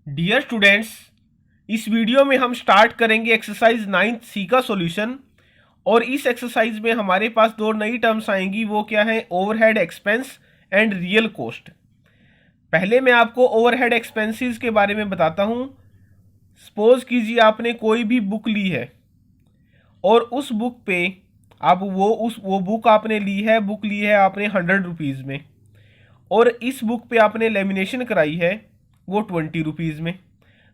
Dear students, इस video में हम स्टार्ट करेंगे एक्सरसाइज 9th सी का सॉल्यूशन। और इस एक्सरसाइज में हमारे पास दो नई टर्म्स आएंगी, वो क्या है? Overhead expense and real cost. पहले मैं आपको ओवरहेड एक्सपेंसेस के बारे में बताता हूँ। सपोज कीजिए आपने कोई भी बुक ली है और उस बुक पे आप वो बुक आपने ली है आपने 100 रुपीज़ में, और इस बुक पे आपने लेमिनेशन कराई है वो 20 रुपीज़ में।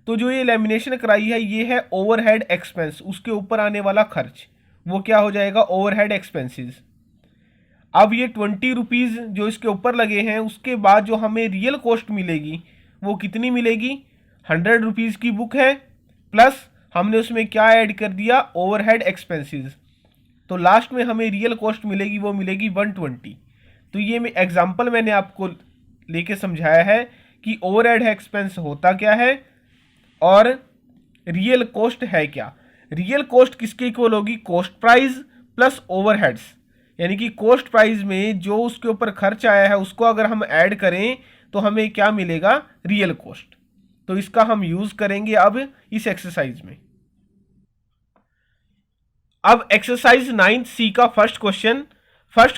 तो जो ये लेमिनेशन कराई है ये है ओवरहेड एक्सपेंस, उसके ऊपर आने वाला खर्च, वो क्या हो जाएगा? Overhead expenses. अब ये 20 रुपीज़ जो इसके ऊपर लगे हैं, उसके बाद जो हमें रियल कॉस्ट मिलेगी वो कितनी मिलेगी? 100 रुपीज़ की बुक है, प्लस हमने उसमें क्या ऐड कर दिया? Overhead expenses. तो लास्ट में हमें रियल कॉस्ट मिलेगी, वो मिलेगी 120। तो ये एग्जाम्पल मैंने आपको लेके समझाया है कि ओवरहेड एक्सपेंस होता क्या है और रियल कॉस्ट है क्या। रियल कॉस्ट किसके इक्वल होगी? कॉस्ट प्राइस प्लस ओवरहेड्स, यानी कि कॉस्ट प्राइस में जो उसके ऊपर खर्च आया है उसको अगर हम ऐड करें तो हमें क्या मिलेगा? Real cost. तो इसका हम यूज करेंगे अब इस एक्सरसाइज में। अब एक्सरसाइज 9th सी का फर्स्ट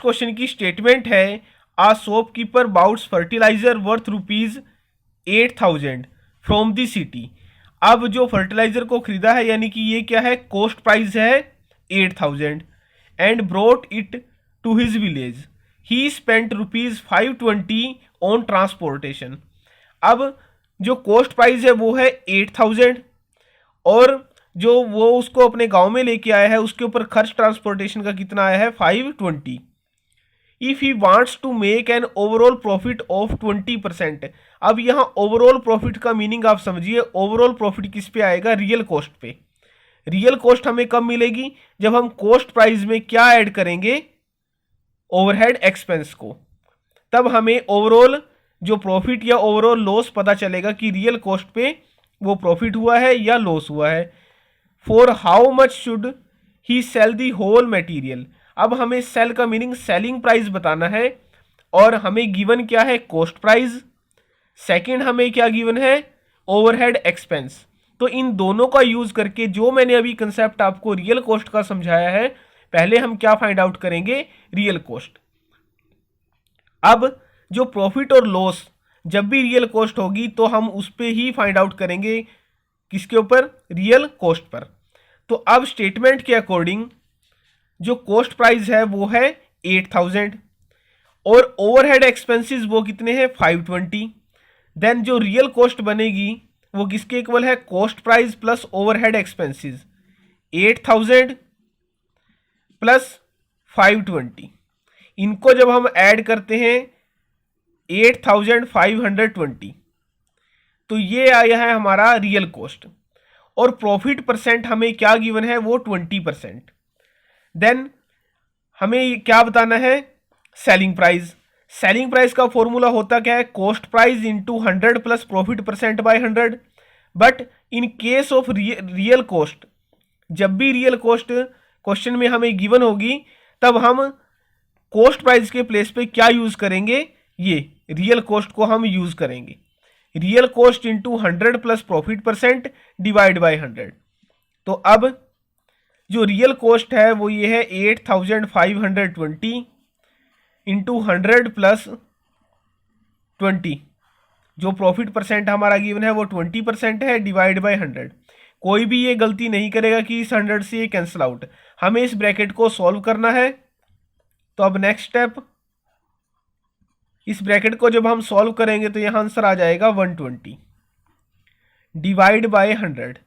क्वेश्चन की स्टेटमेंट है, a shopkeeper buys fertiliser worth ₹8,000 from the city. अब जो फर्टिलाइजर को खरीदा है, यानी कि ये क्या है? कॉस्ट प्राइस है 8,000, and brought it to his village. He spent ₹520 on transportation. अब जो कॉस्ट प्राइस है वो है 8,000, और जो वो उसको अपने गांव में लेके आया है उसके ऊपर खर्च ट्रांसपोर्टेशन का कितना आया है? 520। If he wants to make an overall profit of 20%। अब यहाँ ओवरऑल प्रॉफिट का मीनिंग आप समझिए। ओवरऑल प्रॉफिट किस पे आएगा? रियल कॉस्ट पे। रियल कॉस्ट हमें कब मिलेगी? जब हम कॉस्ट प्राइस में क्या ऐड करेंगे? ओवरहेड एक्सपेंस को। तब हमें ओवरऑल जो प्रॉफिट या ओवरऑल लॉस पता चलेगा कि रियल कॉस्ट पे वो प्रॉफिट हुआ है या लॉस हुआ है। For how much should he sell the whole material. अब हमें सेल का मीनिंग सेलिंग प्राइस बताना है, और हमें गिवन क्या है? Cost price. सेकंड हमें क्या गिवन है? Overhead expense. तो इन दोनों का यूज करके जो मैंने अभी कंसेप्ट आपको रियल कॉस्ट का समझाया है, पहले हम क्या फाइंड आउट करेंगे? Real cost. अब जो प्रॉफिट और लॉस जब भी रियल कॉस्ट होगी तो हम उस पर ही फाइंड आउट करेंगे, किसके ऊपर? Real cost per. तो अब स्टेटमेंट के अकॉर्डिंग जो कॉस्ट प्राइस है वो है 8,000, और ओवरहेड एक्सपेंसेस वो कितने हैं? 520। देन जो रियल कॉस्ट बनेगी वो किसके इक्वल है? Cost price plus overhead expenses. 8,000 plus 520, इनको जब हम ऐड करते हैं 8,520, तो ये आया है हमारा रियल कॉस्ट। और प्रॉफिट परसेंट हमें क्या गिवन है? वो 20%। देन हमें क्या बताना है? Selling price. सेलिंग प्राइस का फॉर्मूला होता क्या है? Cost price into 100 plus profit percent by 100। But in case of real cost, जब भी रियल कॉस्ट क्वेश्चन में हमें गिवन होगी, तब हम कॉस्ट प्राइस के प्लेस पे क्या यूज करेंगे? ये रियल कॉस्ट को हम यूज करेंगे। Real cost into 100 plus profit percent divide by 100। तो अब जो रियल कॉस्ट है वो ये है 8,520 इंटू 100 प्लस 20। जो प्रॉफिट परसेंट हमारा गिवन है वो 20% है, डिवाइड बाय 100। कोई भी ये गलती नहीं करेगा कि इस 100 से ये कैंसिल आउट। हमें इस ब्रैकेट को सॉल्व करना है। तो अब नेक्स्ट स्टेप, इस ब्रैकेट को जब हम सॉल्व करेंगे तो यहां आंसर आ जाएगा 120 डिवाइड बाय 100।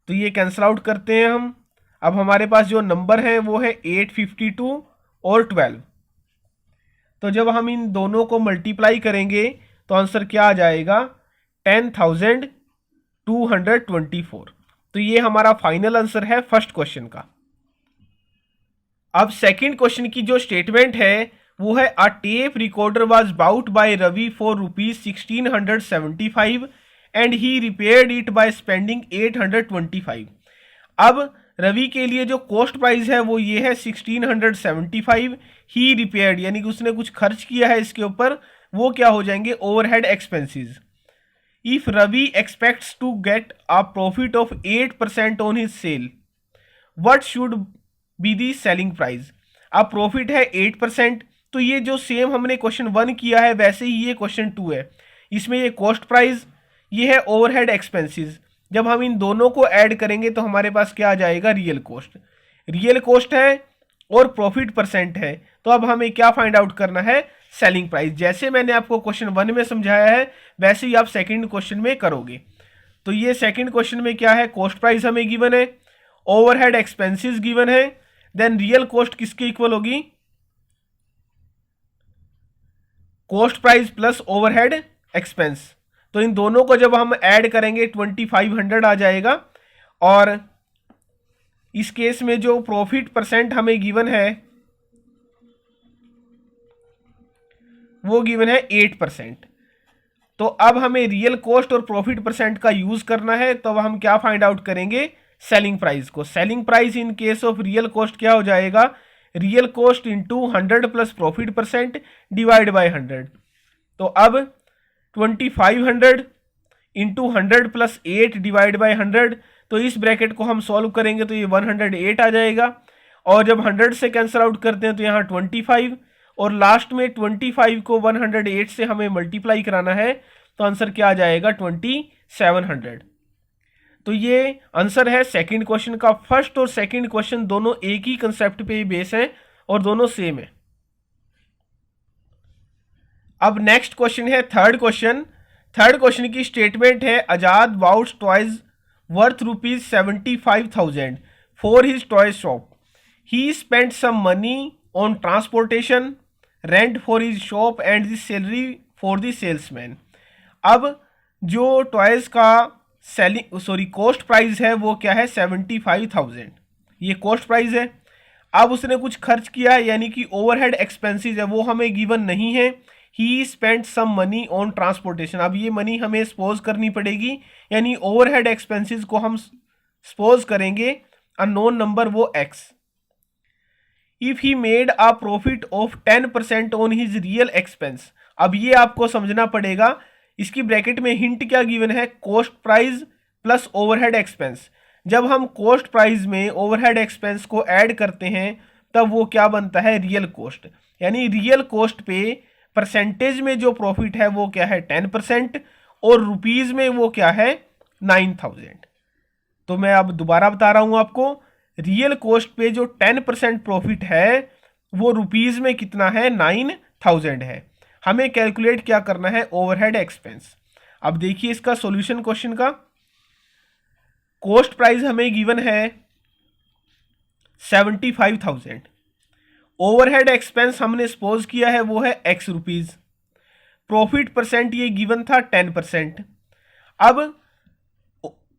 तो ये कैंसिल आउट करते हैं हम। अब हमारे पास जो नंबर है वो है 852 और 12। तो जब हम इन दोनों को मल्टीप्लाई करेंगे तो आंसर क्या आ जाएगा? 10,224। तो ये हमारा फाइनल आंसर है फर्स्ट क्वेश्चन का। अब सेकंड क्वेश्चन की जो स्टेटमेंट है वो है, a tape recorder was bought by Ravi for ₹1675 and he repaired it by spending 825। अब रवि के लिए जो कॉस्ट प्राइस है वो ये है 1675। ही रिपेयर्ड यानी कि उसने कुछ खर्च किया है इसके ऊपर, वो क्या हो जाएंगे? Overhead expenses. If Ravi expects to get a profit of 8% on his sale, what should be the selling price. अब प्रॉफिट है 8%, तो ये जो सेम हमने क्वेश्चन 1 किया है वैसे ही ये क्वेश्चन 2 है। इसमें ये कॉस्ट प्राइस, ये है ओवरहेड एक्सपेंसेस। जब हम इन दोनों को ऐड करेंगे तो हमारे पास क्या आ जाएगा, रियल कॉस्ट। रियल कॉस्ट है और प्रॉफिट परसेंट है, तो अब हमें क्या फाइंड आउट करना है, सेलिंग प्राइस। जैसे मैंने आपको क्वेश्चन 1 में समझाया है वैसे ही आप सेकंड क्वेश्चन में करोगे। तो ये सेकंड क्वेश्चन में क्या है, कॉस्ट प्राइस हमें गिवन है, ओवरहेड एक्सपेंसेस गिवन है, देन रियल कॉस्ट किसके इक्वल होगी, cost price plus overhead expense. तो इन दोनों को जब हम ऐड करेंगे 2500 आ जाएगा। और इस केस में जो प्रॉफिट परसेंट हमें गिवन है वो गिवन है 8%। तो अब हमें रियल कॉस्ट और प्रॉफिट परसेंट का यूज करना है, तो अब हम क्या फाइंड आउट करेंगे, सेलिंग प्राइस को। Selling price in case of real cost क्या हो जाएगा, real cost into 100 plus profit percent divide by 100। तो अब 2500 इंटू 100 प्लस 8 डिवाइड बाय 100, तो इस ब्रैकेट को हम सॉल्व करेंगे तो ये 108 आ जाएगा। और जब 100 से कैंसिल आउट करते हैं तो यहाँ 25, और लास्ट में 25 को 108 से हमें मल्टीप्लाई कराना है, तो आंसर क्या आ जाएगा, 2700। तो ये आंसर है सेकंड क्वेश्चन का। फर्स्ट और सेकंड क्वेश्चन दोनों एक ही कंसेप्ट पे ही बेस है और दोनों सेम है। अब नेक्स्ट क्वेश्चन है थर्ड क्वेश्चन। थर्ड क्वेश्चन की स्टेटमेंट है, Azad buys toys worth ₹75,000 for his toy shop. He spent some money on transportation, rent for his shop and the salary for the salesman. अब जो toys का cost price है वो क्या है, 75,000, ये कॉस्ट प्राइस है। अब उसने कुछ खर्च किया है, यानी कि ओवरहेड एक्सपेंसेस है वो हमें गिवन नहीं है। He spent some money on transportation, अब ये मनी हमें सपोज करनी पड़ेगी, यानी ओवरहेड एक्सपेंसेस को हम सपोज करेंगे अननोन नंबर वो x. If he made a profit of 10% on his real expense, अब ये आपको समझना पड़ेगा। इसकी ब्रैकेट में हिंट क्या गिवन है, cost price plus overhead expense. जब हम कॉस्ट प्राइस में ओवरहेड एक्सपेंस को ऐड करते हैं तब वो क्या बनता है, रियल कॉस्ट। यानी रियल कॉस्ट पे परसेंटेज में जो प्रॉफिट है वो क्या है 10%, और रुपीज में वो क्या है 9000। तो मैं अब दोबारा बता रहा हूं आपको, रियल कॉस्ट पे जो 10% प्रॉफिट है वो रुपीज में कितना है, 9000 है। हमें कैलकुलेट क्या करना है, ओवरहेड एक्सपेंस। अब देखिए इसका सॉल्यूशन क्वेश्चन का। कॉस्ट प्राइस हमें गिवन है 75,000, ओवरहेड एक्सपेंस हमने सपोज किया है वो है x रुपीज, प्रॉफिट परसेंट ये गिवन था 10%। अब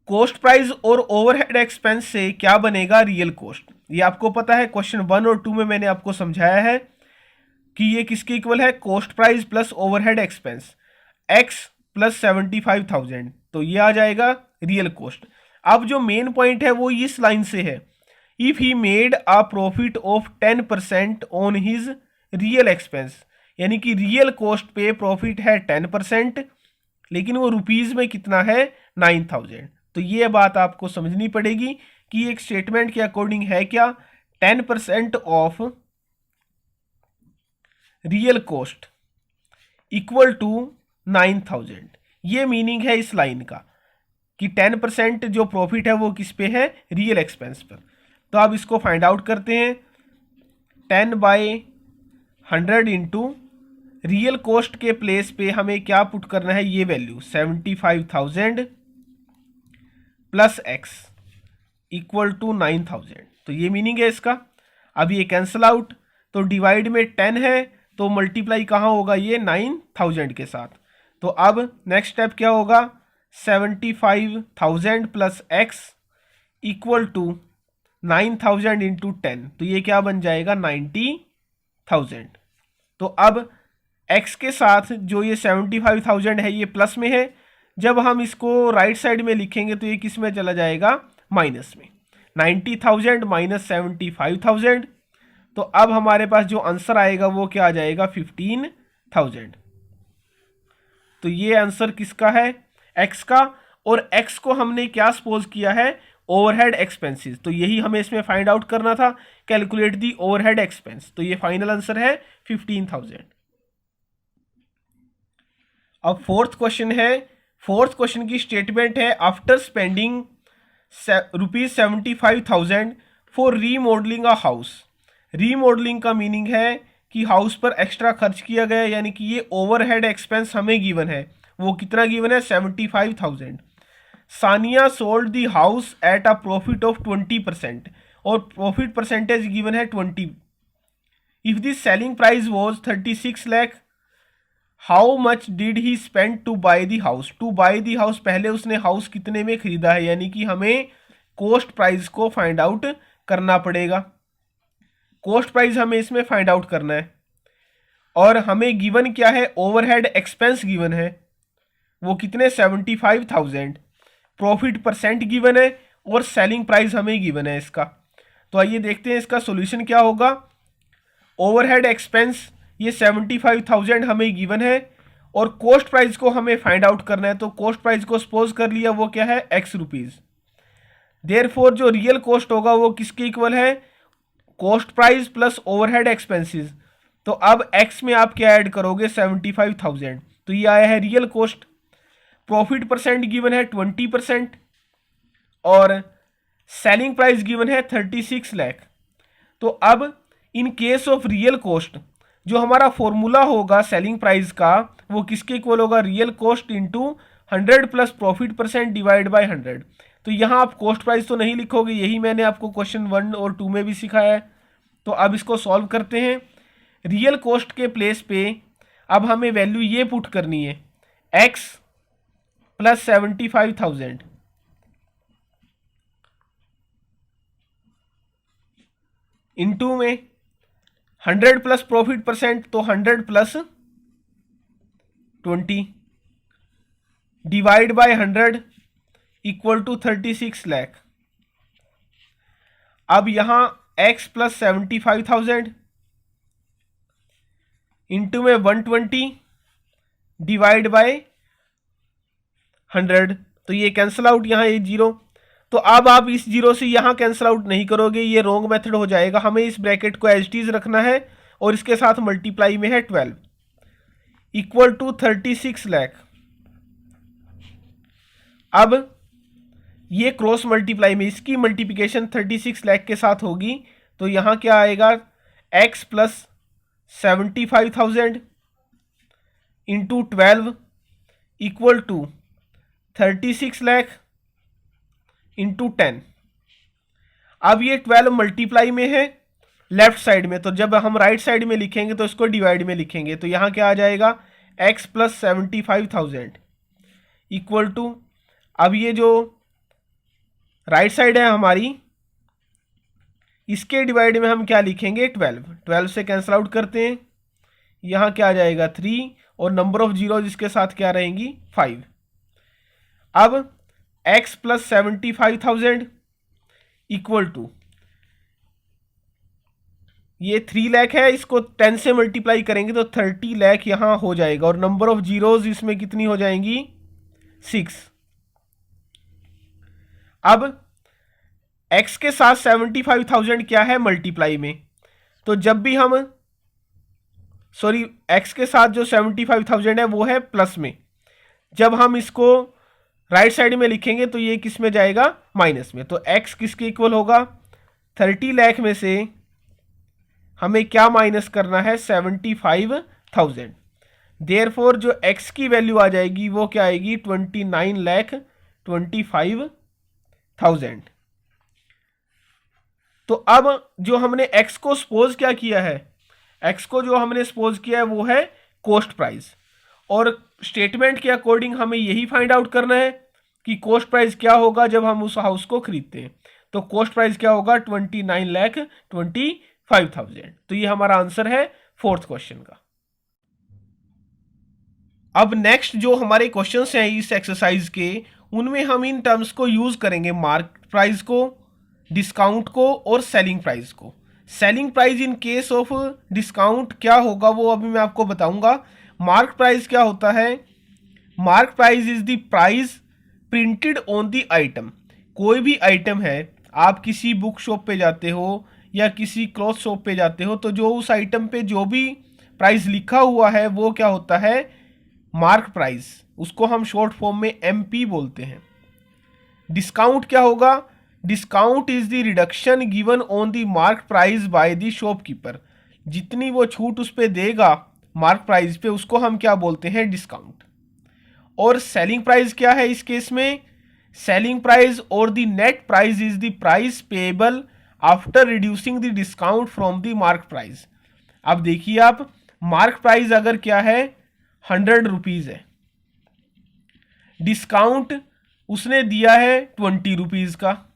कॉस्ट प्राइस और ओवरहेड एक्सपेंस से क्या बनेगा, रियल कॉस्ट। ये आपको पता है, क्वेश्चन 1 और 2 में मैंने आपको समझाया है कि ये किसके इक्वल है, cost price plus overhead expense, x plus 75,000, तो ये आ जाएगा रियल कॉस्ट। अब जो मेन पॉइंट है वो इस लाइन से है, if he made a profit of 10% on his real expense, यानी कि रियल कॉस्ट पे प्रॉफिट है 10%, लेकिन वो रुपीज में कितना है 9000। तो ये बात आपको समझनी पड़ेगी कि एक स्टेटमेंट के अकॉर्डिंग है क्या, 10% of real cost equal to 9000। ये मीनिंग है इस लाइन का कि 10% जो प्रॉफिट है वो किस पे है, रियल एक्सपेंस पर। तो अब इसको फाइंड आउट करते हैं, 10/100 इंटू रियल कॉस्ट के प्लेस पे हमें क्या पुट करना है, ये value 75,000 plus x equal to 9000। तो ये मीनिंग है इसका। अब ये कैंसल आउट, तो डिवाइड में 10 है तो मल्टीप्लाई कहाँ होगा, ये 9000 के साथ। तो अब नेक्स्ट स्टेप क्या होगा, 75,000 plus x equal to 9000 into 10, तो ये क्या बन जाएगा 90,000। तो अब x के साथ जो ये 75,000 है ये प्लस में है, जब हम इसको राइट साइड में लिखेंगे तो ये किस में चला जाएगा, माइनस में। 90,000 माइनस 75,000, तो अब हमारे पास जो आंसर आएगा वो क्या आ जाएगा 15,000। तो ये आंसर किसका है, एक्स का, और एक्स को हमने क्या सपोज किया है, ओवरहेड एक्सपेंसेस। तो यही हमें इसमें फाइंड आउट करना था, कैलकुलेट दी ओवरहेड एक्सपेंस। तो ये फाइनल आंसर है 15,000। अब फोर्थ क्वेश्चन है, फोर्थ क्वेश्चन की स्टेटमेंट है, after spending ₹75,000 for remodelling a house. Remodelling का मीनिंग है कि हाउस पर एक्स्ट्रा खर्च किया गया, यानी कि ये ओवरहेड एक्सपेंस हमें गिवन है। वो कितना गिवन है, 75,000। Sania sold the house at a profit of 20%, और प्रॉफिट परसेंटेज गिवन है 20। If the selling price was 36 lakh, how much did he spend to buy the house. To buy the house, पहले उसने house कितने में खरीदा है, यानी कि हमें कॉस्ट प्राइस को फाइंड आउट करना पड़ेगा। कॉस्ट प्राइस हमें इसमें फाइंड आउट करना है, और हमें गिवन क्या है, ओवरहेड एक्सपेंस गिवन है, वो कितने, 75,000। प्रॉफिट परसेंट गिवन है, और सेलिंग प्राइस हमें गिवन है इसका। तो आइए देखते हैं इसका सॉल्यूशन क्या होगा। ओवरहेड एक्सपेंस ये 75,000 हमें गिवन है, और कॉस्ट प्राइस को हमें फाइंड आउट करना है। तो कॉस्ट प्राइस को सपोज कर लिया, वो क्या है, एक्स रुपीज। देयरफॉर जो रियल कॉस्ट होगा वो किसके इक्वल है, cost price plus overhead expenses. तो अब एक्स में आप क्या ऐड करोगे, 75,000। तो ये आया है real cost. Profit percent given है 20%, और सेलिंग प्राइस गिवन है 36 लाख। तो अब इन केस ऑफ रियल कॉस्ट, जो हमारा फॉर्मूला होगा सेलिंग प्राइस का, वो किसके इक्वल होगा, real cost into 100 plus profit percent divide by 100। तो यहाँ आप कॉस्ट प्राइस तो नहीं लिखोगे, यही मैंने आपको क्वेश्चन 1 और 2 में भी सिखाया है। तो अब इसको सॉल्व करते हैं। रियल कॉस्ट के प्लेस पे अब हमें वैल्यू ये पुट करनी है, एक्स प्लस 75,000 इंटू में 100 प्लस प्रॉफिट परसेंट, तो 100 plus 20 divide by 100 equal to 36 lakh. अब यहां x प्लस 75,000 इंटू में 120 डिवाइड बाय 100, तो ये कैंसिल आउट, यहाँ ये जीरो। तो अब आप इस जीरो से यहाँ कैंसिल आउट नहीं करोगे, ये रॉन्ग मेथड हो जाएगा। हमें इस ब्रैकेट को एज इट इज रखना है, और इसके साथ मल्टीप्लाई में है 12 इक्वल टू 36 लाख। अब ये क्रॉस मल्टीप्लाई में इसकी मल्टीप्लिकेशन 36 लाख के साथ होगी। तो यहाँ क्या आएगा, x plus 75,000 into 12 equal to 36 lakh into 10। अब ये 12 मल्टीप्लाई में है लेफ्ट साइड में, तो जब हम राइट साइड में लिखेंगे तो इसको डिवाइड में लिखेंगे। तो यहाँ क्या आ जाएगा, x प्लस 75,000 इक्वल टू, अब ये जो राइट साइड है हमारी, इसके डिवाइड में हम क्या लिखेंगे, 12 से कैंसिल आउट करते हैं। यहाँ क्या आ जाएगा 3, और नंबर ऑफ जीरो जिसके साथ क्या रहेंगी, 5। अब x प्लस 75,000 इक्वल टू, ये 3 लाख है, इसको 10 से मल्टीप्लाई करेंगे तो 30 लाख यहाँ हो जाएगा, और नंबर ऑफ जीरोज इसमें कितनी हो जाएंगी, 6। अब x के साथ 75,000 क्या है, मल्टीप्लाई में। तो जब भी हम, सॉरी, x के साथ जो 75,000 है वो है प्लस में। जब हम इसको राइट साइड में लिखेंगे तो ये किस में जाएगा, माइनस में। तो x किसके इक्वल होगा, 30 लाख में से हमें क्या माइनस करना है, 75,000। देयरफॉर जो x की वैल्यू आ जाएगी वो क्या आएगी, 29,25,000। तो अब जो हमने x को सपोज क्या किया है, x को जो हमने सपोज किया है वो है कॉस्ट प्राइस, और स्टेटमेंट के अकॉर्डिंग हमें यही फाइंड आउट करना है कि कॉस्ट प्राइस क्या होगा जब हम उस हाउस को खरीदते हैं। तो कॉस्ट प्राइस क्या होगा, 29,25,000। तो ये हमारा आंसर है फोर्थ क्वेश्चन का। अब नेक्स्ट जो हमारे क्वेश्चंस हैं इस एक्सरसाइज के, उनमें हम इन टर्म्स को यूज करेंगे, मार्केट प्राइस को, डिस्काउंट को, और सेलिंग प्राइस को। Selling price in case of discount क्या होगा वो अभी मैं आपको बताऊंगा। मार्क प्राइस क्या होता है, mark price is the price printed on the item. कोई भी आइटम है, आप किसी बुक शॉप पे जाते हो या किसी क्लॉथ शॉप पे जाते हो, तो जो उस आइटम पे जो भी प्राइस लिखा हुआ है वो क्या होता है, मार्क प्राइस। उसको हम शॉर्ट फॉर्म में एमपी बोलते हैं। डिस्काउंट क्या होगा, discount is the reduction given on the mark price by the shopkeeper. जितनी वो छूट उस पे देगा मार्क प्राइस पे, उसको हम क्या बोलते हैं, डिस्काउंट। और सेलिंग प्राइस क्या है इस केस में, सेलिंग प्राइस और the net price is the price payable after reducing the discount from the mark price. अब देखिए आप, मार्क प्राइस अगर क्या है 100 रुपीज है, डिस्काउंट उसने दिया है 20 रुपीज का।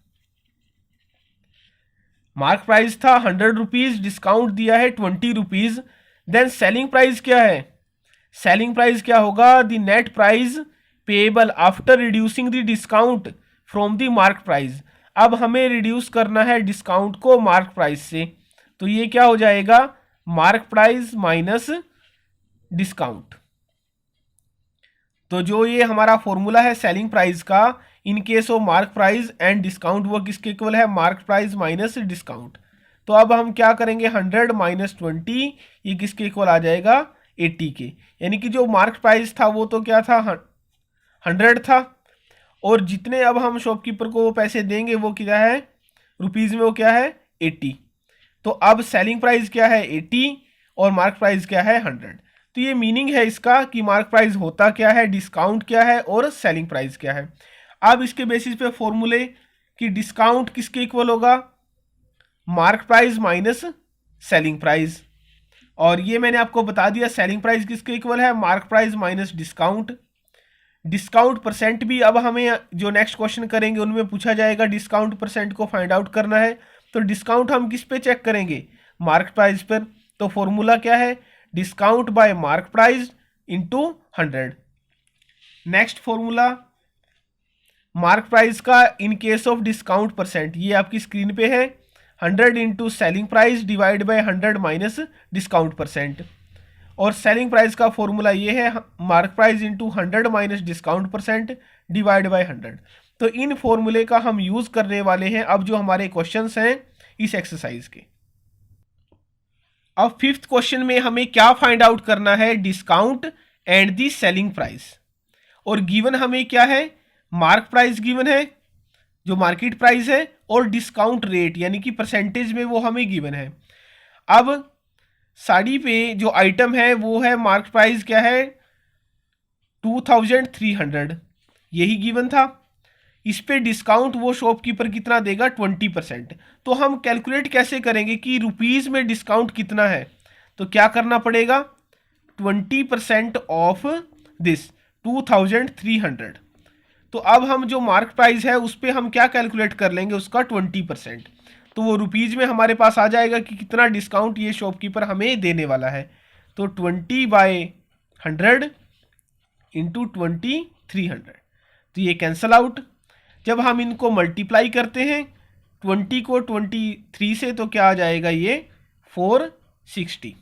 मार्क प्राइस था 100 रुपीज, डिस्काउंट दिया है 20 रुपीज। देन सेलिंग प्राइस क्या है, सेलिंग प्राइस क्या होगा, the net price payable after reducing the discount from the mark price. अब हमें रिड्यूस करना है डिस्काउंट को मार्क प्राइस से, तो ये क्या हो जाएगा, मार्क प्राइस माइनस डिस्काउंट। तो जो ये हमारा फॉर्मूला है सेलिंग प्राइस का, in case of mark price and discount, वो किसके इक्वल है, मार्क प्राइस माइनस डिस्काउंट। तो अब हम क्या करेंगे, 100 माइनस 20, ये किसके इक्वल आ जाएगा, 80 के। यानी कि जो मार्क प्राइस था वो तो क्या था, 100 था, और जितने अब हम शॉपकीपर को वो पैसे देंगे वो क्या है, रुपीज में, वो क्या है, 80। तो अब सेलिंग प्राइस क्या है, 80, और मार्क प्राइस क्या है, 100। तो ये मीनिंग है इसका कि मार्क प्राइस होता क्या है, डिस्काउंट क्या है, और सेलिंग प्राइस क्या है। अब इसके बेसिस पे फॉर्मूले कि डिस्काउंट किसके इक्वल होगा, mark price minus selling price. और ये मैंने आपको बता दिया सेलिंग प्राइस किसके इक्वल है, mark price minus discount. Discount percent भी अब हमें जो नेक्स्ट क्वेश्चन करेंगे उनमें पूछा जाएगा, डिस्काउंट परसेंट को फाइंड आउट करना है। तो डिस्काउंट हम किस पे चेक करेंगे, मार्क प्राइस पर। तो फॉर्मूला क्या है, discount by mark price into 100। Next formula mark price का in case of discount percent, ये आपकी स्क्रीन पे है, 100 into selling price divide by 100 minus discount percent. और सेलिंग प्राइस का फॉर्मूला ये है, mark price into 100 minus discount percent divide by 100। तो इन फॉर्मूले का हम यूज करने वाले हैं अब जो हमारे क्वेश्चंस हैं इस एक्सरसाइज के। अब फिफ्थ क्वेश्चन में हमें क्या फाइंड आउट करना है, discount and the selling price. और गिवन हमें क्या है, मार्क प्राइस गिवन है जो मार्केट प्राइस है, और डिस्काउंट रेट यानी कि परसेंटेज में वो हमें गिवन है। अब साड़ी पे जो आइटम है वो है, मार्क प्राइस क्या है 2300, यही गिवन था। इस पे डिस्काउंट वो शॉपकीपर कितना देगा, 20%। तो हम कैलकुलेट कैसे करेंगे कि रुपीज में डिस्काउंट कितना है, तो क्या करना पड़ेगा, 20% ऑफ दिस 2300। तो अब हम जो मार्क प्राइस है उस पर हम क्या कैलकुलेट कर लेंगे, उसका 20%। तो वो रुपीज में हमारे पास आ जाएगा कि कितना डिस्काउंट ये शॉपकीपर हमें देने वाला है। तो 20/100 इंटू 2300, तो ये कैंसल आउट। जब हम इनको मल्टीप्लाई करते हैं 20 को 23 से, तो क्या आ जाएगा, ये 460।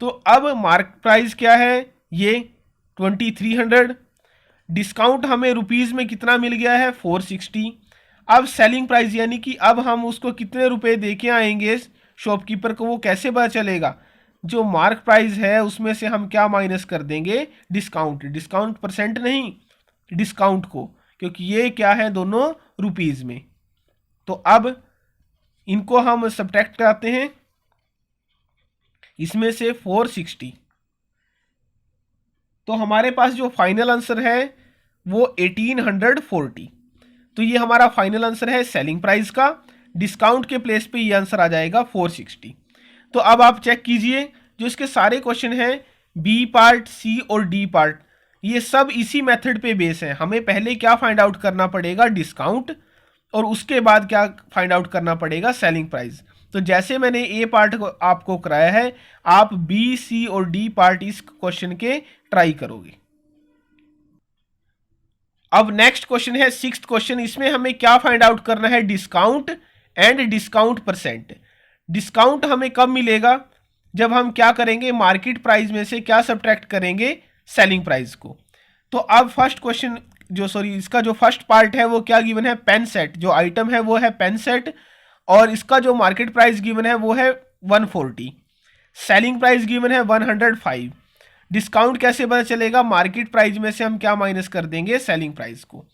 तो अब मार्क प्राइस क्या है, ये 2300, डिस्काउंट हमें रुपीज में कितना मिल गया है, 460। अब सेलिंग प्राइस यानी कि अब हम उसको कितने रुपए दे के आएंगे शॉपकीपर को, वो कैसे पता चलेगा, जो मार्क प्राइस है उसमें से हम क्या माइनस कर देंगे, डिस्काउंट। डिस्काउंट परसेंट नहीं, डिस्काउंट को, क्योंकि ये क्या है, दोनों रुपीज में। तो अब इनको हम सब्ट्रैक्ट कराते हैं, इसमें से 460। तो हमारे पास जो फाइनल आंसर है वो 1840। तो ये हमारा फाइनल आंसर है सेलिंग प्राइस का। डिस्काउंट के प्लेस पे ये आंसर आ जाएगा 460। तो अब आप चेक कीजिए, जो इसके सारे क्वेश्चन हैं, बी पार्ट, सी और डी पार्ट, ये सब इसी मेथड पे बेस है। हमें पहले क्या फाइंड आउट करना पड़ेगा, डिस्काउंट, और उसके बाद क्या फाइंड आउट करना पड़ेगा, सेलिंग प्राइस। तो जैसे मैंने ए पार्ट को आपको कराया है, आप बी, सी और डी पार्ट इस क्वेश्चन के ट्राई करोगे। अब नेक्स्ट क्वेश्चन है सिक्स्थ क्वेश्चन। इसमें हमें क्या फाइंड आउट करना है, discount and discount percent. Discount हमें कब मिलेगा, जब हम क्या करेंगे, मार्केट प्राइस में से क्या सब्ट्रैक्ट करेंगे, सेलिंग प्राइस को। तो अब फर्स्ट क्वेश्चन इसका जो फर्स्ट पार्ट है वो क्या गिवन है, पेन सेट। जो आइटम है वो है पेन सेट और इसका जो मार्केट प्राइस गिवन है वो है 140, सेलिंग प्राइस गिवन है 105। डिस्काउंट कैसे पता चलेगा, मार्केट प्राइस में से हम क्या माइनस कर देंगे, सेलिंग प्राइस को।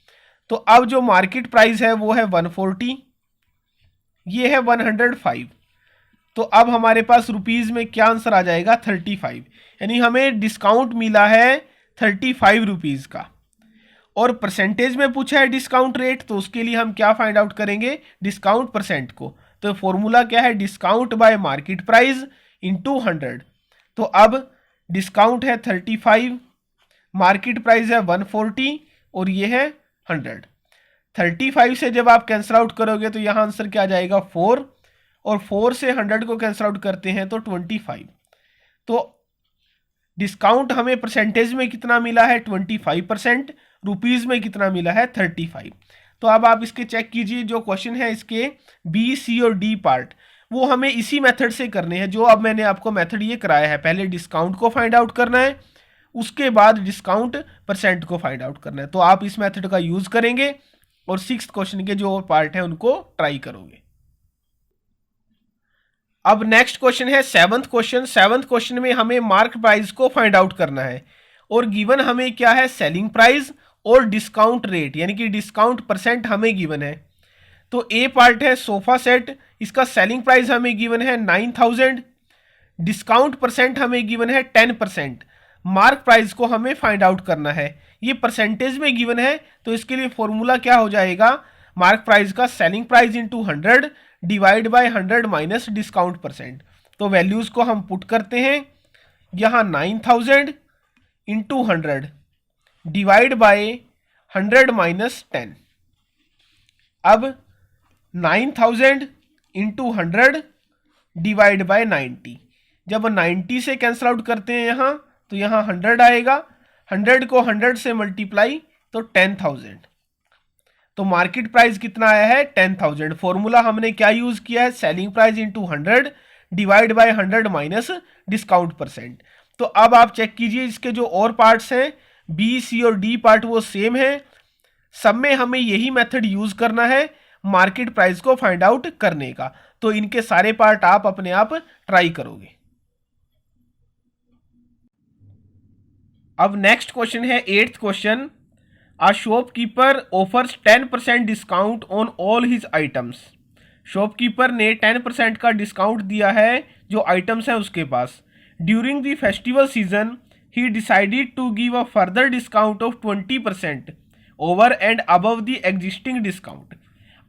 तो अब जो मार्केट प्राइस है वो है 140, ये है 105। तो अब हमारे पास रुपीज में क्या आंसर आ जाएगा, 35। यानी हमें डिस्काउंट मिला है 35 रुपीज का। और परसेंटेज में पूछा है डिस्काउंट रेट, तो उसके लिए हम क्या फाइंड आउट करेंगे, डिस्काउंट परसेंट को। तो फॉर्मूला क्या है, discount bye market price into 100। तो अब डिस्काउंट है 35, मार्केट प्राइस है 140 और ये है 100। 35 से जब आप कैंसिल आउट करोगे तो यहाँ आंसर क्या आ जाएगा, 4, और 4 से 100 को कैंसिल आउट करते हैं तो 25। तो डिस्काउंट हमें परसेंटेज में कितना मिला है, 25%, रुपीज में कितना मिला है, 35। तो अब आप इसके चेक कीजिए, जो क्वेश्चन है इसके बी, सी और डी पार्ट, वो हमें इसी मेथड से करने हैं जो अब मैंने आपको मेथड ये कराया है। पहले डिस्काउंट को फाइंड आउट करना है, उसके बाद डिस्काउंट परसेंट को फाइंड आउट करना है। तो आप इस मेथड का यूज करेंगे और 6th क्वेश्चन के जो पार्ट है उनको ट्राई करोगे। अब नेक्स्ट क्वेश्चन है 7th क्वेश्चन। 7th क्वेश्चन में हमें मार्क प्राइस को फाइंड आउट करना है और गिवन हमें क्या है, सेलिंग प्राइस और डिस्काउंट रेट, यानी कि डिस्काउंट परसेंट हमें गिवन है। तो ए पार्ट है सोफा सेट, इसका सेलिंग प्राइस हमें गिवन है 9000, डिस्काउंट परसेंट हमें गिवन है 10%। मार्क प्राइस को हमें फाइंड आउट करना है, ये परसेंटेज में गिवन है। तो इसके लिए फॉर्मूला क्या हो जाएगा, मार्क प्राइस का selling price into 100 divide by 100 minus discount percent. तो वैल्यूज को हम पुट करते हैं, यहाँ 9000 इंटू 100 डिवाइड बाय 100 माइनस 10। अब 9000 इंटू 100 डिवाइड बाय 90, जब 90 से कैंसिल आउट करते हैं यहाँ तो यहाँ 100 आएगा, 100 को 100 से मल्टीप्लाई तो 10,000। तो मार्केट प्राइस कितना आया है, 10,000। फॉर्मूला हमने क्या यूज किया है, selling price into 100 divide by 100 minus discount percent. तो अब आप चेक कीजिए, इसके जो और पार्ट्स हैं बी, सी और डी पार्ट वो सेम है, सब में हमें यही मेथड यूज करना है मार्केट प्राइस को फाइंड आउट करने का। तो इनके सारे पार्ट आप अपने आप ट्राई करोगे। अब नेक्स्ट क्वेश्चन है 8th question. A shopkeeper offers 10% discount on all his items. Shopkeeper ने 10% का डिस्काउंट दिया है जो आइटम्स हैं उसके पास। During the festival season he decided to give a further discount of 20% over and above the existing discount.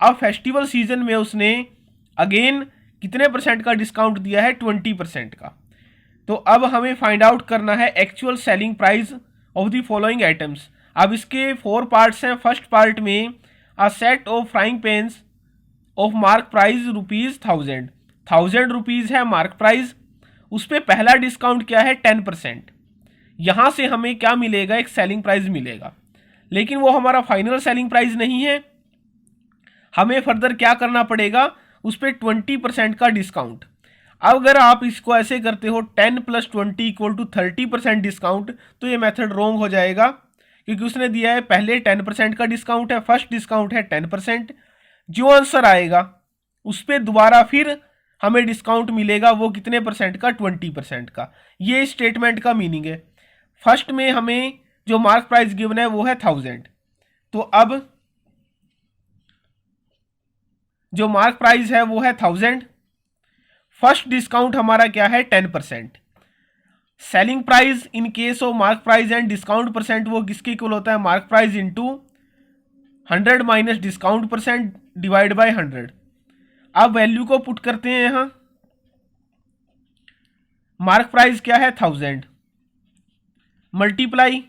अब festival season में उसने अगेन कितने परसेंट का डिस्काउंट दिया है, 20% का। तो अब हमें फाइंड आउट करना है actual selling price of the following items. अब इसके 4 पार्ट्स हैं। फर्स्ट पार्ट में a set of frying pans of mark price ₹1000, 1000 rupees है मार्क प्राइस, उस पर पहला डिस्काउंट क्या है, 10%। यहाँ से हमें क्या मिलेगा, एक सेलिंग प्राइस मिलेगा, लेकिन वो हमारा फाइनल सेलिंग प्राइस नहीं है। हमें फर्दर क्या करना पड़ेगा, उस पर 20% का डिस्काउंट। अब अगर आप इसको ऐसे करते हो 10 + 20 = 30% डिस्काउंट, तो ये मेथड रॉन्ग हो जाएगा, क्योंकि उसने दिया है पहले 10% का डिस्काउंट है, फर्स्ट डिस्काउंट है 10%। जो आंसर आएगा उस पर दोबारा फिर हमें डिस्काउंट मिलेगा, वो कितने परसेंट का, 20% का। ये स्टेटमेंट का मीनिंग है। फर्स्ट में हमें जो मार्क प्राइस गिवन है वो है 1000, तो अब जो मार्क प्राइस है वो है 1000, फर्स्ट डिस्काउंट हमारा क्या है, 10%। Selling price in case of mark price and discount percent वो किसके इक्वल होता है, mark price into 100 minus discount percent divide by 100। अब वैल्यू को पुट करते हैं यहां, मार्क प्राइस क्या है 1000 मल्टीप्लाई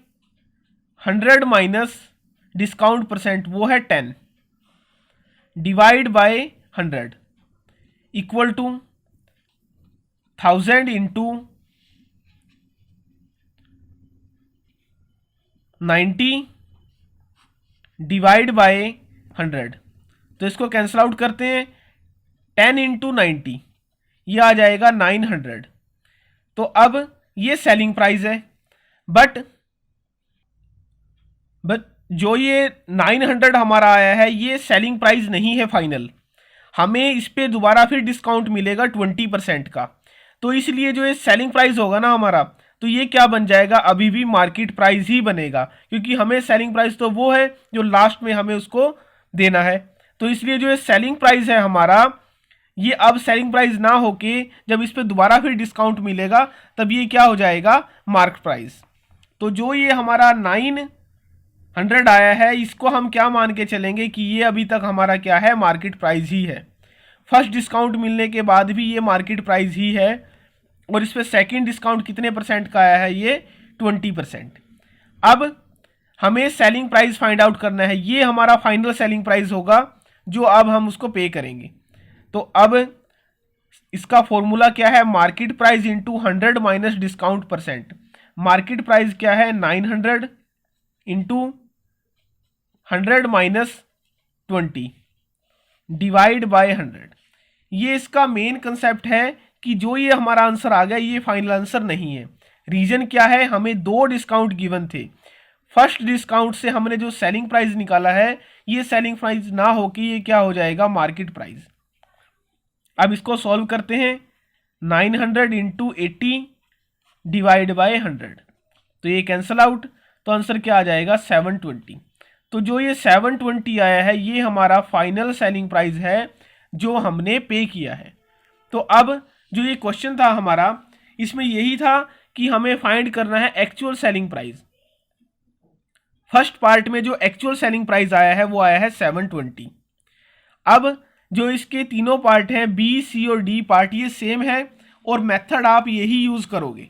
100 माइनस डिस्काउंट परसेंट वो है 10 divide by 100 equal to 1000 into 90 divide by 100। तो इसको कैंसिल आउट करते हैं, 10 इंटू 90 ये आ जाएगा 900। तो अब ये सेलिंग प्राइस है, बट बट जो ये 900 हमारा आया है ये सेलिंग प्राइस नहीं है फाइनल, हमें इस पे दोबारा फिर डिस्काउंट मिलेगा 20% का। तो इसलिए जो ये सेलिंग प्राइस होगा ना हमारा, तो ये क्या बन जाएगा, अभी भी मार्केट प्राइस ही बनेगा, क्योंकि हमें सेलिंग प्राइस तो वो है जो लास्ट में हमें उसको देना है। तो इसलिए जो ये सेलिंग प्राइस है हमारा, ये अब सेलिंग प्राइस ना होके जब इस पे दोबारा फिर डिस्काउंट मिलेगा तब ये क्या हो जाएगा, मार्क प्राइस। तो जो ये हमारा 900 आया है इसको हम क्या मान के चलेंगे कि ये अभी तक हमारा क्या है, मार्केट प्राइस ही है। फर्स्ट डिस्काउंट मिलने के बाद भी ये मार्केट प्राइस ही है, और इस पर सेकेंड डिस्काउंट कितने परसेंट का आया है, ये 20%। अब हमें सेलिंग प्राइस फाइंड आउट करना है, ये हमारा फाइनल सेलिंग प्राइस होगा जो अब हम उसको पे करेंगे। तो अब इसका फॉर्मूला क्या है, market price into 100 minus discount percent. Market price क्या है, 900 इंटू 100 माइनस 20 डिवाइड बाय 100। ये इसका मेन कंसेप्ट है कि जो ये हमारा आंसर आ गया ये फाइनल आंसर नहीं है। रीजन क्या है, हमें दो डिस्काउंट गिवन थे। फर्स्ट डिस्काउंट से हमने जो सेलिंग प्राइस निकाला है ये सेलिंग प्राइस ना होकर ये क्या हो जाएगा, मार्केट प्राइस। अब इसको सॉल्व करते हैं, 900 इंटू 80 डिवाइड बाय 100, तो ये कैंसल आउट, तो आंसर क्या आ जाएगा, 720। तो जो ये 720 आया है ये हमारा फाइनल सेलिंग प्राइस है जो हमने पे किया है। तो अब जो ये क्वेश्चन था हमारा, इसमें यही था कि हमें फाइंड करना है actual selling price. First part में जो एक्चुअल सेलिंग प्राइस आया है वो आया है 720। अब जो इसके तीनों पार्ट हैं, बी, सी और डी पार्ट, ये सेम है और मेथड आप यही यूज करोगे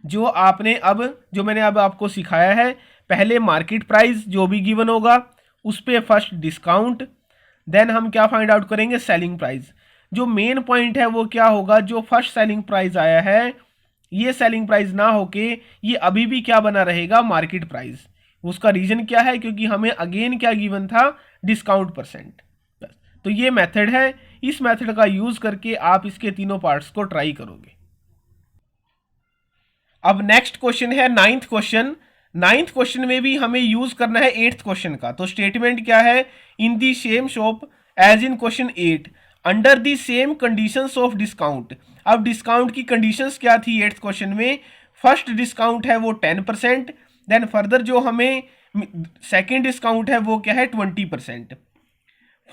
जो आपने अब जो मैंने अब आपको सिखाया है। पहले मार्केट प्राइस जो भी गिवन होगा उस पे फर्स्ट डिस्काउंट, देन हम क्या फाइंड आउट करेंगे, सेलिंग प्राइस। जो मेन पॉइंट है वो क्या होगा, जो फर्स्ट सेलिंग प्राइस आया है ये सेलिंग प्राइस ना होके ये अभी भी क्या बना रहेगा, मार्केट प्राइस। उसका रीजन क्या है, क्योंकि हमें अगेन क्या गिवन था, डिस्काउंट परसेंट। तो ये मेथड है, इस मेथड का यूज करके आप इसके तीनों पार्ट्स को ट्राई करोगे। अब नेक्स्ट क्वेश्चन है नाइन्थ क्वेश्चन। नाइन्थ क्वेश्चन में भी हमें यूज करना है एट्थ क्वेश्चन का। तो स्टेटमेंट क्या है, in the same shop as in question 8 under the same conditions of discount. अब डिस्काउंट की कंडीशंस क्या थी एट्थ क्वेश्चन में, फर्स्ट डिस्काउंट है वो 10%, देन फर्दर जो हमें सेकेंड डिस्काउंट है वो क्या है, 20%।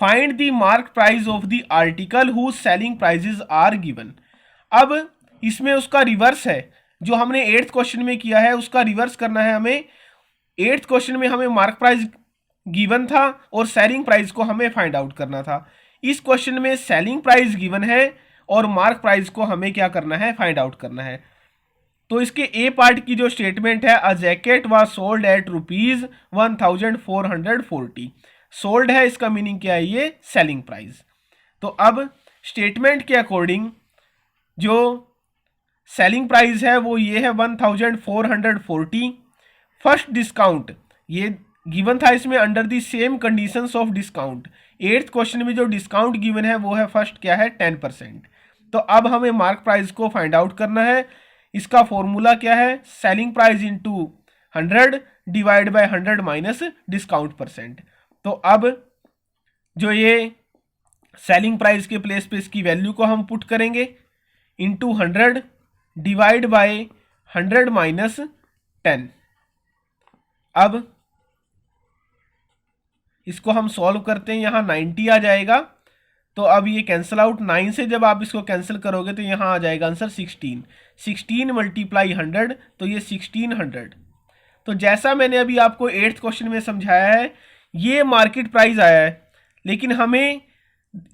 Find the mark price of the article whose selling prices are given. अब इसमें उसका रिवर्स है, जो हमने एट्थ क्वेश्चन में किया है उसका रिवर्स करना है हमें। एट्थ क्वेश्चन में हमें मार्क प्राइस गिवन था और सेलिंग प्राइस को हमें फाइंड आउट करना था। इस क्वेश्चन में सेलिंग प्राइस गिवन है और मार्क प्राइस को हमें क्या करना है, फाइंड आउट करना है। तो इसके ए पार्ट की जो स्टेटमेंट है, a jacket was sold at ₹1440। Sold है, इसका मीनिंग क्या है, ये सेलिंग प्राइस। तो अब स्टेटमेंट के अकॉर्डिंग जो सेलिंग प्राइस है वो ये है 1440। फर्स्ट डिस्काउंट ये गिवन था इसमें under the same conditions of discount. Eighth question में जो डिस्काउंट गिवन है वो है फर्स्ट क्या है, 10%। तो अब हमें मार्क प्राइस को फाइंड आउट करना है। इसका फॉर्मूला क्या है, selling price into 100 divide by 100 minus discount percent. तो अब जो ये सेलिंग प्राइस के प्लेस पे इसकी वैल्यू को हम पुट करेंगे, इंटू 100 डिवाइड बाय 100 माइनस 10। अब इसको हम सॉल्व करते हैं, यहाँ 90 आ जाएगा। तो अब ये कैंसिल आउट, 9 से जब आप इसको कैंसिल करोगे तो यहाँ आ जाएगा आंसर 16। 16 मल्टीप्लाई 100 तो ये 1600। तो जैसा मैंने अभी आपको एट्थ क्वेश्चन में समझाया है, ये मार्केट प्राइस आया है, लेकिन हमें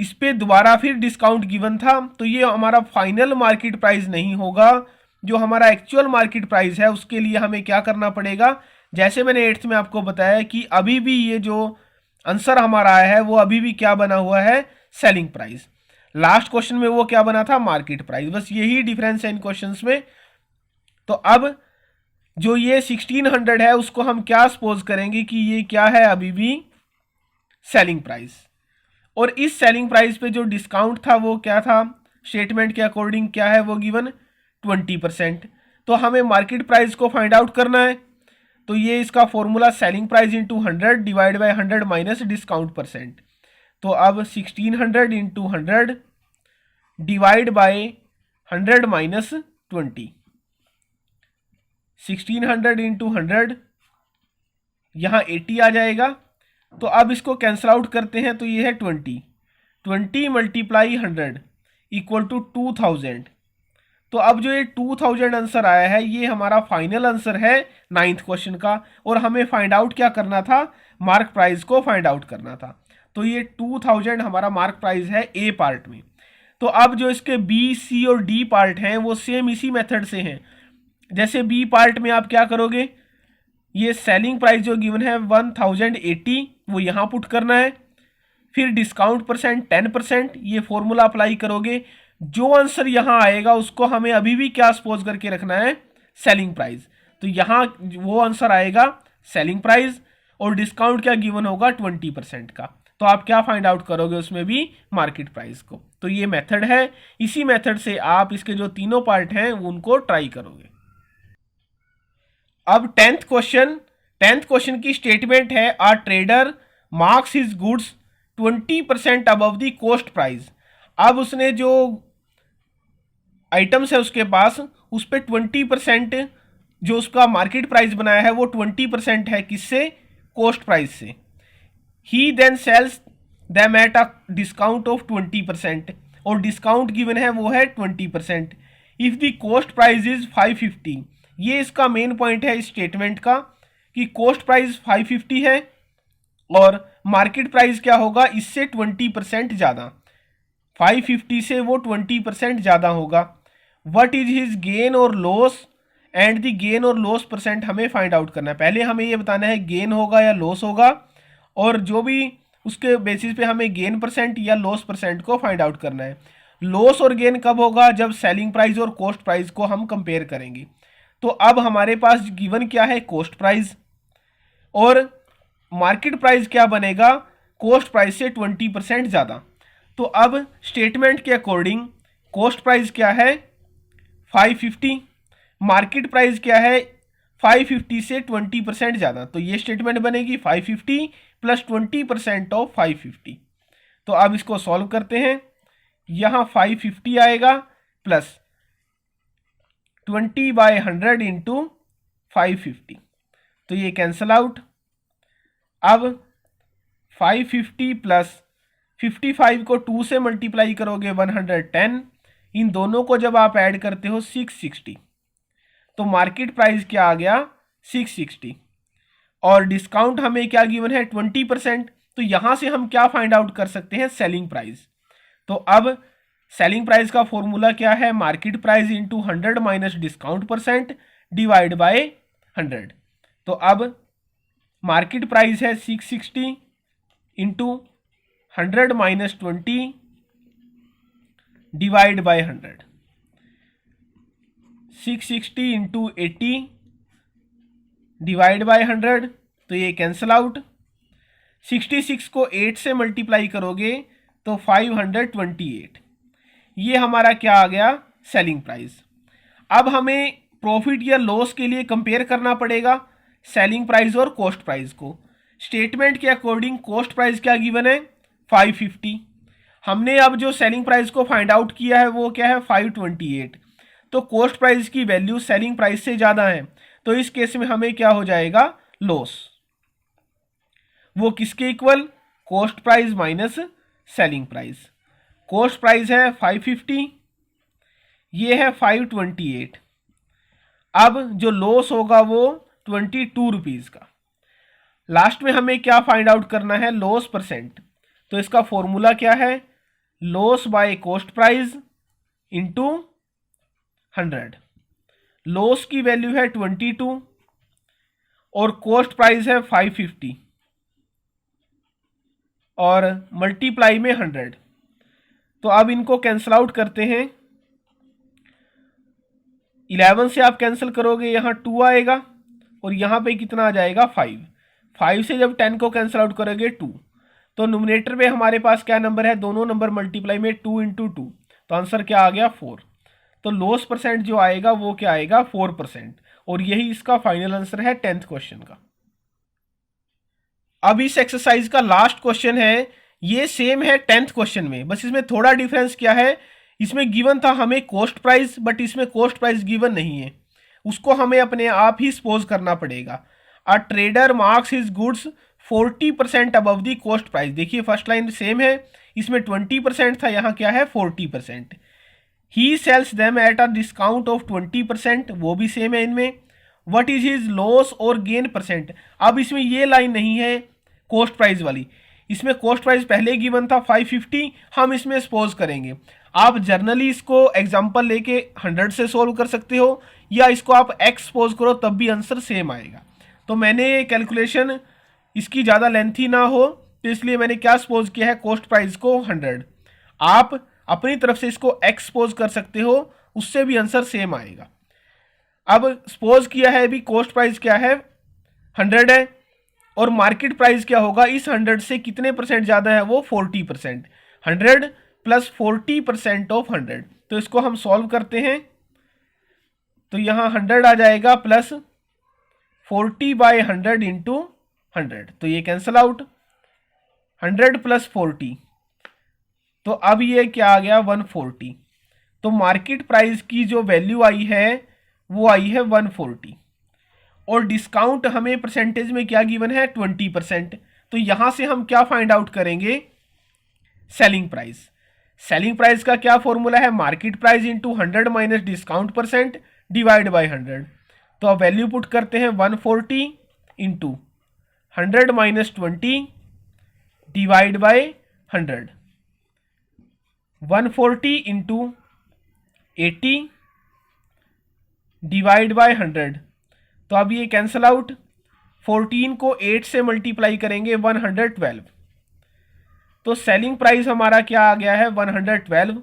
इस पे दोबारा फिर डिस्काउंट गिवन था, तो ये हमारा फाइनल मार्केट प्राइस नहीं होगा। जो हमारा एक्चुअल मार्केट प्राइस है उसके लिए हमें क्या करना पड़ेगा, जैसे मैंने एट्थ में आपको बताया कि अभी भी ये जो आंसर हमारा आया है वो अभी भी क्या बना हुआ है, सेलिंग प्राइस। लास्ट क्वेश्चन में वो क्या बना था, मार्केट प्राइस। बस यही डिफरेंस है इन क्वेश्चंस में। तो अब जो ये 1600 है उसको हम क्या सपोज करेंगे कि ये क्या है, अभी भी सेलिंग प्राइस। और इस सेलिंग प्राइस पे जो डिस्काउंट था वो क्या था, स्टेटमेंट के अकॉर्डिंग क्या है वो गिवन, 20%। तो हमें मार्केट प्राइस को फाइंड आउट करना है। तो ये इसका formula selling price into 100 divide by 100 minus discount percent. तो अब 1600 into 100 divide by 100 minus 20। 1600 into 100 यहाँ 80 आ जाएगा। तो अब इसको कैंसिल आउट करते हैं तो ये है 20 मल्टीप्लाई 100 इक्वल टू 2000। तो अब जो ये 2000 आंसर आया है ये हमारा फाइनल आंसर है 9th क्वेश्चन का। और हमें फाइंड आउट क्या करना था, मार्क प्राइस को फाइंड आउट करना था। तो ये 2000 हमारा मार्क प्राइस है ए पार्ट में। तो अब जो इसके बी, सी और डी पार्ट हैं वो सेम इसी मेथड से हैं। जैसे बी पार्ट में आप क्या करोगे, ये सेलिंग प्राइस जो गिवन है 1080 वो यहाँ पुट करना है, फिर डिस्काउंट परसेंट 10%, ये फॉर्मूला अप्लाई करोगे। जो आंसर यहाँ आएगा उसको हमें अभी भी क्या सपोज करके रखना है, सेलिंग प्राइस। तो यहाँ वो आंसर आएगा सेलिंग प्राइस और डिस्काउंट क्या गिवन होगा 20% का। तो आप क्या फाइंड आउट करोगे उसमें भी, मार्केट प्राइस को। तो ये मेथड है, इसी मेथड से आप इसके जो तीनों पार्ट हैं उनको ट्राई करोगे। अब 10th क्वेश्चन की स्टेटमेंट है, a trader marks his goods 20% above the cost price. अब उसने जो आइटम्स है उसके पास, उस पर 20% जो उसका मार्केट प्राइस बनाया है वो 20% है, किससे, कॉस्ट प्राइस से। He then sells them at a discount of 20% और डिस्काउंट गिवन है वो है 20%। If the cost price is 550, ये इसका मेन पॉइंट है इस स्टेटमेंट का कि कॉस्ट प्राइस 550 है और मार्केट प्राइस क्या होगा, इससे 20% ज़्यादा, 550 से वो 20% ज़्यादा होगा। व्हाट इज हिज गेन और लॉस एंड द गेन और लॉस परसेंट हमें फाइंड आउट करना है। पहले हमें ये बताना है गेन होगा या लॉस होगा, और जो भी उसके बेसिस पे हमें गेन परसेंट या लॉस परसेंट को फाइंड आउट करना है। लॉस और गेन कब होगा, जब सेलिंग प्राइस और कॉस्ट प्राइस को हम कंपेयर करेंगे। तो अब हमारे पास गिवन क्या है, कॉस्ट प्राइस, और मार्केट प्राइस क्या बनेगा, कॉस्ट प्राइस से 20% ज़्यादा। तो अब स्टेटमेंट के अकॉर्डिंग कॉस्ट प्राइस क्या है 550, मार्केट प्राइस क्या है 550 से 20% ज़्यादा। तो ये स्टेटमेंट बनेगी 550 प्लस 20% ऑफ 550। तो अब इसको सॉल्व करते हैं, यहाँ 550 आएगा प्लस 20/100 इंटू 550, तो ये कैंसल आउट। अब 550 प्लस 55 को 2 से मल्टीप्लाई करोगे 110, इन दोनों को जब आप ऐड करते हो 660, तो मार्केट प्राइस क्या आ गया 660, और डिस्काउंट हमें क्या गिवन है 20%। तो यहाँ से हम क्या फाइंड आउट कर सकते हैं, सेलिंग प्राइस। तो अब सेलिंग प्राइस का फॉर्मूला क्या है, market price into 100 minus discount percent divide by 100। तो अब मार्केट प्राइस है 660 into 100 minus 20 divide by 100, 660 into 80 divide by 100, तो ये कैंसल आउट। 66 को 8 से मल्टीप्लाई करोगे तो 528, ये हमारा क्या आ गया, सेलिंग प्राइस। अब हमें प्रॉफिट या लॉस के लिए कंपेयर करना पड़ेगा सेलिंग प्राइस और कॉस्ट प्राइस को। स्टेटमेंट के अकॉर्डिंग कॉस्ट प्राइस क्या गिवन है 550, हमने अब जो सेलिंग प्राइस को फाइंड आउट किया है वो क्या है 528। तो कॉस्ट प्राइस की वैल्यू सेलिंग प्राइस से ज़्यादा है, तो इस केस में हमें क्या हो जाएगा, लॉस। वो किसके equal, cost price minus selling price. Cost price है 550, ये है 528। अब जो लॉस होगा वो 22 रुपीज़ का। लास्ट में हमें क्या फाइंड आउट करना है, लॉस परसेंट। तो इसका फॉर्मूला क्या है, loss by cost price into 100। Loss की वैल्यू है 22 और कॉस्ट प्राइस है 550 और मल्टीप्लाई में 100। तो अब इनको कैंसिल आउट करते हैं, 11 से आप कैंसिल करोगे यहाँ 2 आएगा और यहाँ पे कितना आ जाएगा 5 से जब 10 को कैंसिल आउट करोगे 2, तो नोमिनेटर में हमारे पास क्या नंबर है, दोनों नंबर मल्टीप्लाई में 2 इंटू 2, तो आंसर क्या आ गया 4। तो लॉस परसेंट जो आएगा वो क्या आएगा 4%, और यही इसका फाइनल आंसर है 10th क्वेश्चन का। अब इस एक्सरसाइज का लास्ट क्वेश्चन है, ये सेम है 10th क्वेश्चन में, बस इसमें थोड़ा डिफरेंस क्या है, इसमें गिवन था हमें कॉस्ट प्राइस, बट इसमें कॉस्ट प्राइस गिवन नहीं है, उसको हमें अपने आप ही सपोज करना पड़ेगा। A trader marks his goods 40% above the cost price. देखिए फर्स्ट लाइन सेम है, इसमें 20% था, यहाँ क्या है 40%। He sells them at a discount of 20%, वो भी सेम है इनमें। व्हाट इज हिज लॉस और गेन परसेंट। अब इसमें ये लाइन नहीं है कॉस्ट प्राइस वाली, इसमें कॉस्ट प्राइस पहले गिवन था 550, हम इसमें सपोज करेंगे। आप जर्नली इसको एग्जांपल लेके 100 से सोल्व कर सकते हो, या इसको आप एक्स सपोज करो तब भी आंसर सेम आएगा। तो मैंने कैलकुलेशन इसकी ज़्यादा लेंथी ना हो तो इसलिए मैंने क्या सपोज किया है, कॉस्ट प्राइस को 100। आप अपनी तरफ से इसको एक्स सपोज कर सकते हो, उससे भी आंसर सेम आएगा। अब सपोज किया है अभी कॉस्ट प्राइस क्या है 100 है, और मार्केट प्राइस क्या होगा, इस 100 से कितने परसेंट ज़्यादा है, वो 40%। 100 प्लस 40% ऑफ 100, तो इसको हम सॉल्व करते हैं। तो यहाँ 100 आ जाएगा प्लस 40/100 इंटू 100, तो ये कैंसल आउट। 100 प्लस 40, तो अब ये क्या आ गया 140। तो मार्केट प्राइस की जो वैल्यू आई है वो आई है 140, और डिस्काउंट हमें परसेंटेज में क्या गिवन है 20%। तो यहां से हम क्या फाइंड आउट करेंगे, सेलिंग प्राइस। सेलिंग प्राइस का क्या फॉर्मूला है, market price into 100 minus discount percent divide by 100। तो अब वैल्यू पुट करते हैं 140 into 100 minus 20 divide by 100। 140 into 80 divide by 100, तो अब ये कैंसल आउट। 14 को 8 से मल्टीप्लाई करेंगे 112, तो सेलिंग प्राइस हमारा क्या आ गया है 112।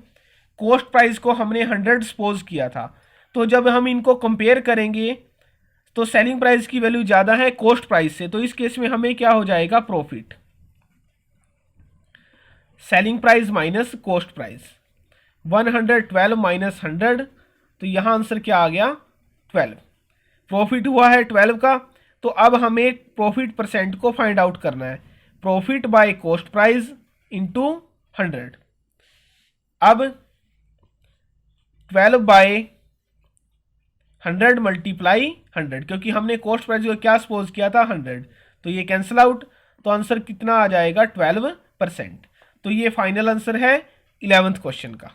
कॉस्ट प्राइस को हमने 100 सपोज किया था, तो जब हम इनको कंपेयर करेंगे तो सेलिंग प्राइस की वैल्यू ज़्यादा है कॉस्ट प्राइस से, तो इस केस में हमें क्या हो जाएगा profit. Selling price minus cost price, 112 minus 100, तो यहाँ आंसर क्या आ गया 12। प्रॉफिट हुआ है 12 का। तो अब हमें प्रॉफिट परसेंट को फाइंड आउट करना है, profit by cost price into 100। अब 12 बाय 100 मल्टीप्लाई 100, क्योंकि हमने कॉस्ट प्राइस को क्या सपोज किया था 100, तो ये कैंसिल आउट। तो आंसर कितना आ जाएगा 12%। तो ये फाइनल आंसर है 11th क्वेश्चन का।